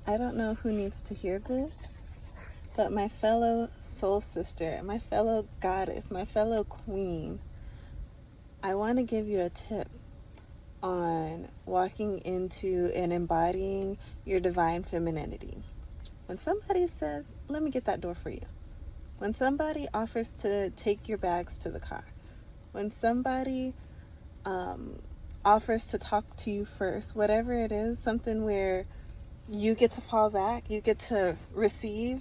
I don't know who needs to hear this, but my fellow soul sister, my fellow goddess, my fellow queen, I want to give you a tip on walking into and embodying your divine femininity. When somebody says, let me get that door for you, when somebody offers to take your bags to the car, when somebody offers to talk to you first, whatever it is, something where you get to fall back, you get to receive,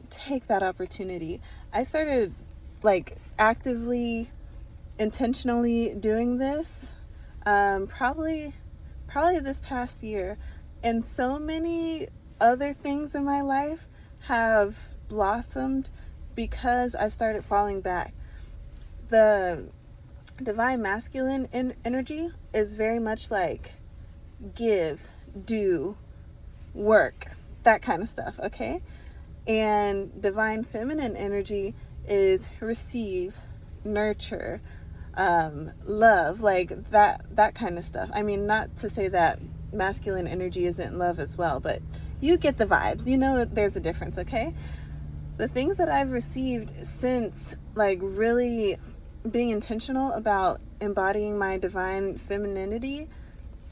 take that opportunity. I started like actively, intentionally doing this probably this past year, and so many other things in my life have blossomed because I've started falling back. The divine masculine energy is very much like give, do, work, that kind of stuff, okay? And divine feminine energy is receive, nurture, love, like that kind of stuff. I mean, not to say that masculine energy isn't love as well, but you get the vibes. You know there's a difference, okay? The things that I've received since like really being intentional about embodying my divine femininity,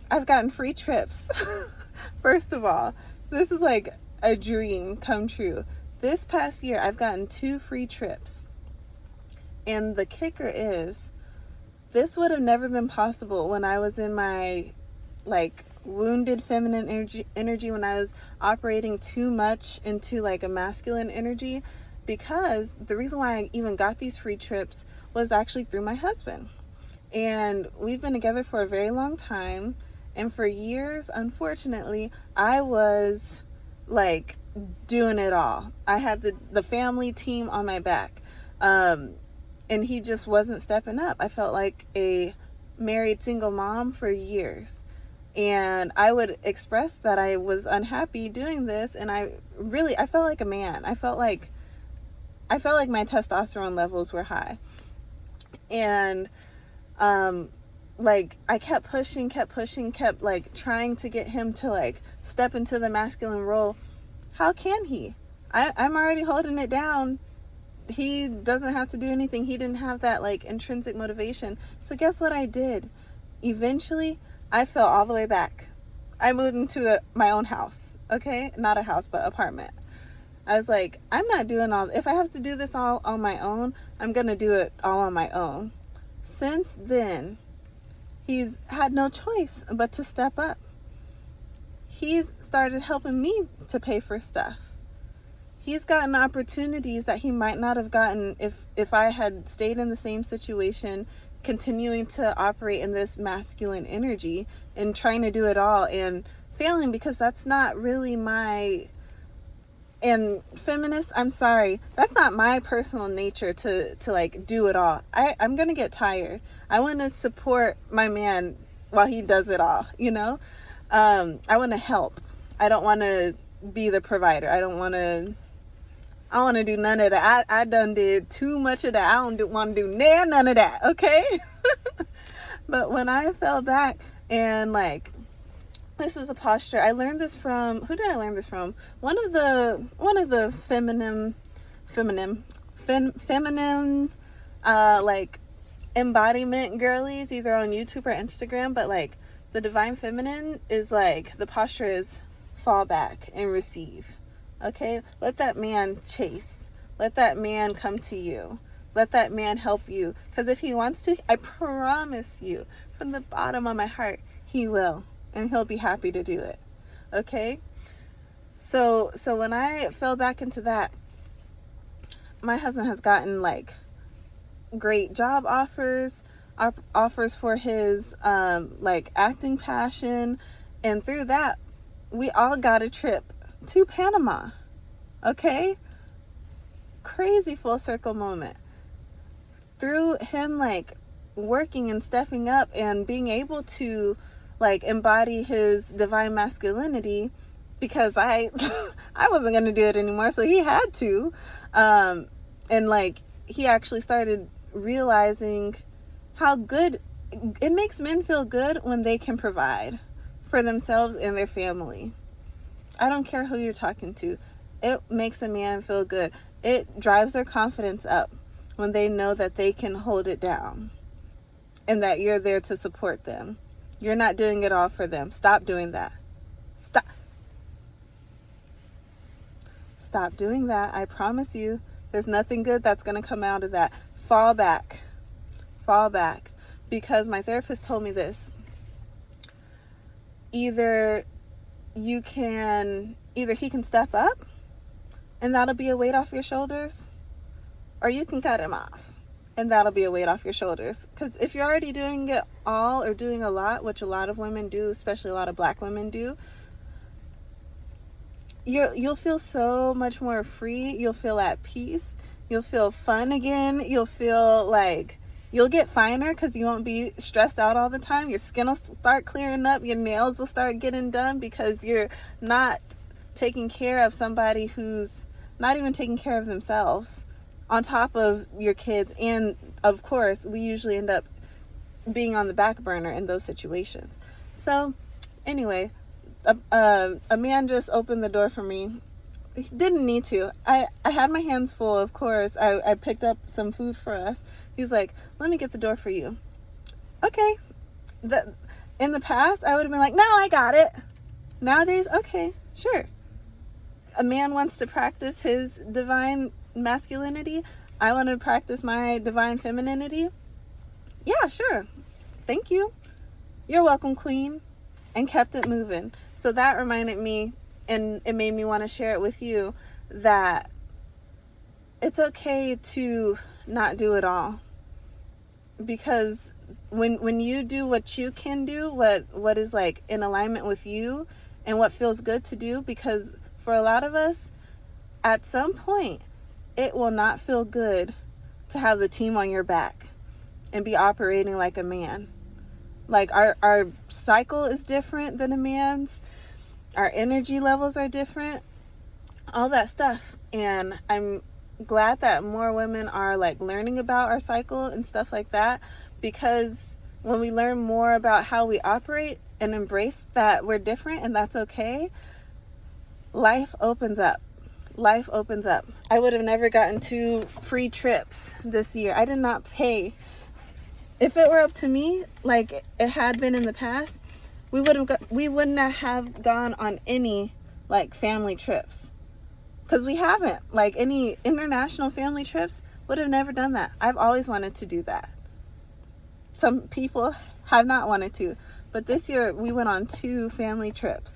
I've gotten free trips. First of all, this is like a dream come true. This past year, I've gotten 2 free trips. And the kicker is, this would have never been possible when I was in my like wounded feminine energy, when I was operating too much into like a masculine energy, because the reason why I even got these free trips was actually through my husband. And we've been together for a very long time, and for years, unfortunately, I was like doing it all. I had the family team on my back. And he just wasn't stepping up. I felt like a married single mom for years. And I would express that I was unhappy doing this, and I felt like a man. I felt like my testosterone levels were high. And like I kept pushing, kept like trying to get him to like step into the masculine role. How can he? I'm already holding it down. He doesn't have to do anything. He didn't have that like intrinsic motivation. So guess what I did? Eventually, I fell all the way back. I moved into my own house. Okay? Not a house, but apartment. I was like, I'm not doing all, if I have to do this all on my own, I'm going to do it all on my own. Since then, he's had no choice but to step up. He's started helping me to pay for stuff. He's gotten opportunities that he might not have gotten if I had stayed in the same situation, continuing to operate in this masculine energy and trying to do it all and failing, because that's not really my, and feminists, I'm sorry, that's not my personal nature to like do it all. I'm gonna get tired. I want to support my man while he does it all, you know? I want to help. I don't want to be the provider. I don't want to do none of that. I done did too much of that. I don't want to do none of that, okay? But when I fell back, and like, this is a posture. I learned this from, who did I learn this from? One of the feminine, like embodiment girlies, either on YouTube or Instagram. But like, the divine feminine is like, the posture is fall back and receive. Okay, let that man chase. Let that man come to you. Let that man help you. Because if he wants to, I promise you, from the bottom of my heart, he will. And he'll be happy to do it. Okay? So when I fell back into that, my husband has gotten like great job offers for his like acting passion. And through that, we all got a trip to Panama. Okay? Crazy full circle moment. Through him like working and stepping up and being able to like embody his divine masculinity, because I wasn't going to do it anymore, so he had to. And like, he actually started realizing how good it makes men feel good when they can provide for themselves and their family. I don't care who you're talking to. It makes a man feel good. It drives their confidence up when they know that they can hold it down and that you're there to support them. You're not doing it all for them. Stop doing that. Stop. Stop doing that. I promise you, there's nothing good that's going to come out of that. Fall back. Fall back. Because my therapist told me this. Either he can step up and that'll be a weight off your shoulders, or you can cut him off and that'll be a weight off your shoulders. Because if you're already doing it all or doing a lot, which a lot of women do, especially a lot of black women do, you'll feel so much more free. You'll feel at peace. You'll feel fun again. You'll feel like you'll get finer because you won't be stressed out all the time. Your skin will start clearing up. Your nails will start getting done because you're not taking care of somebody who's not even taking care of themselves, on top of your kids. And of course, we usually end up being on the back burner in those situations. So anyway, a man just opened the door for me. He didn't need to. I had my hands full, of course. I picked up some food for us. He's like, let me get the door for you. Okay. In the past, I would have been like, no, I got it. Nowadays, okay, sure. A man wants to practice his divine masculinity. I want to practice my divine femininity. Yeah, sure. Thank you. You're welcome, queen. And kept it moving. So that reminded me, and it made me want to share it with you, that it's okay to not do it all. Because when you do what you can do, what is like in alignment with you and what feels good to do, because for a lot of us, at some point, it will not feel good to have the team on your back and be operating like a man. Like our cycle is different than a man's. Our energy levels are different. All that stuff. And I'm glad that more women are like learning about our cycle and stuff like that, because when we learn more about how we operate and embrace that we're different and that's okay, life opens up. Life opens up. I would have never gotten 2 free trips this year. I did not pay. If it were up to me, like it had been in the past, we wouldn't have gone on any like family trips, because we haven't. Like any international family trips, would have never done that. I've always wanted to do that. Some people have not wanted to, but this year we went on 2 family trips.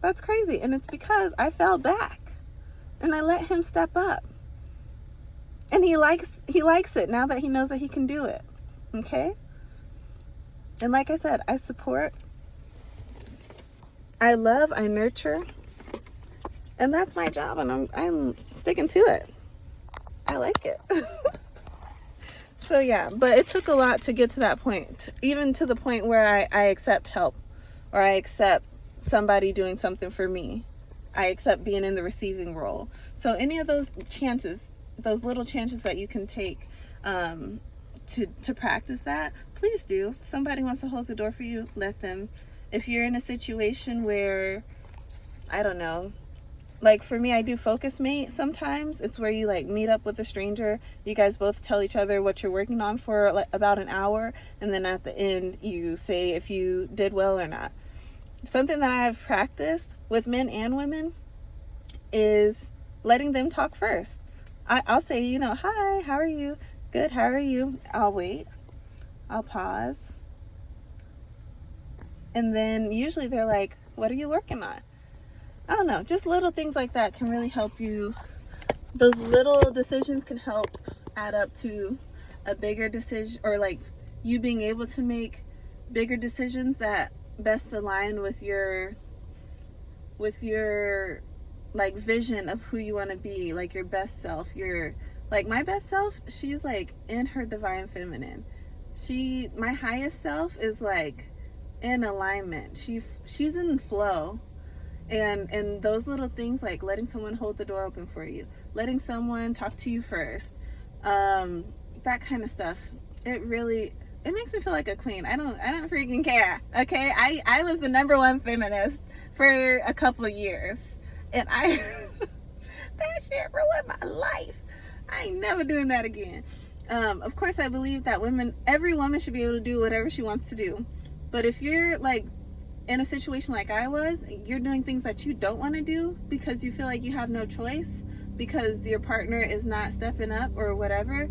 That's crazy. And it's because I fell back and I let him step up. And he likes it now that he knows that he can do it. Okay? And like I said, I support, I love, I nurture. And that's my job, and I'm sticking to it. I like it. So yeah, but it took a lot to get to that point. Even to the point where I accept help, or I accept somebody doing something for me. I accept being in the receiving role. So any of those chances, those little chances that you can take to practice that, please do. If somebody wants to hold the door for you, let them. If you're in a situation where, I don't know, like for me, I do focus mate sometimes. It's where you like meet up with a stranger. You guys both tell each other what you're working on for like about an hour, and then at the end you say if you did well or not. Something that I have practiced with men and women is letting them talk first. I'll say, you know, hi, how are you? Good, how are you? I'll wait. I'll pause. And then usually they're like, what are you working on? I don't know. Just little things like that can really help you. Those little decisions can help add up to a bigger decision, or like you being able to make bigger decisions that best align with your like vision of who you want to be, like your best self. Your like my best self, she's like in her divine feminine. My highest self is like in alignment. She's in flow. And those little things, like letting someone hold the door open for you, letting someone talk to you first, that kind of stuff, it really it makes me feel like a queen. I don't freaking care. Okay, I was the #1 feminist for a couple of years, and I that shit ruined my life. I ain't never doing that again. Of course, I believe that every woman should be able to do whatever she wants to do. But if you're like in a situation like I was, you're doing things that you don't want to do because you feel like you have no choice because your partner is not stepping up or whatever,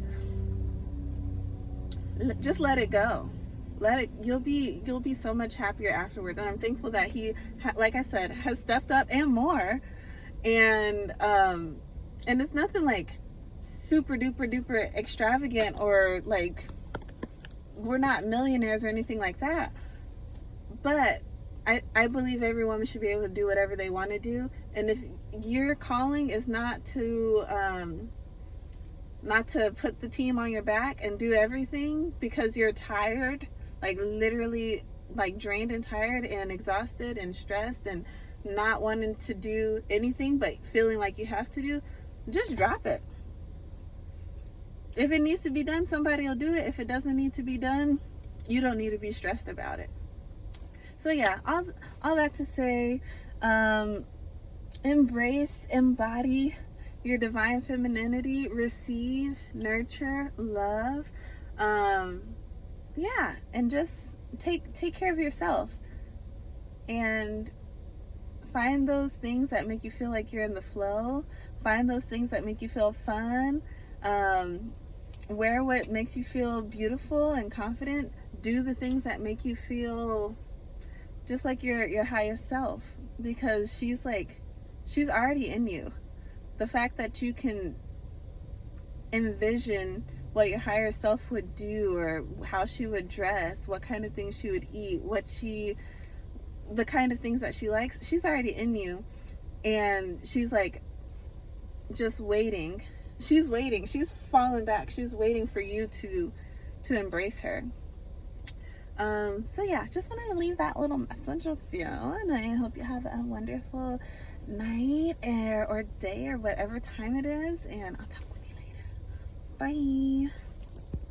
just let it go. You'll be so much happier afterwards. And I'm thankful that he, like I said, has stepped up and more. And it's nothing like super duper duper extravagant, or like we're not millionaires or anything like that. But I believe every woman should be able to do whatever they want to do. And if your calling is not to put the team on your back and do everything because you're tired, like literally like drained and tired and exhausted and stressed and not wanting to do anything but feeling like you have to do, just drop it. If it needs to be done, somebody will do it. If it doesn't need to be done, you don't need to be stressed about it. So yeah, all that to say, embrace, embody your divine femininity, receive, nurture, love, yeah, and just take care of yourself and find those things that make you feel like you're in the flow. Find those things that make you feel fun. Wear what makes you feel beautiful and confident. Do the things that make you feel just like your highest self, because she's already in you. The fact that you can envision what your higher self would do, or how she would dress, what kind of things she would eat, the kind of things that she likes, she's already in you. And she's like just waiting. She's waiting. She's falling back. She's waiting for you to embrace her. So yeah, just wanted to leave that little message with you, and I hope you have a wonderful night or day or whatever time it is, and I'll talk with you later. Bye.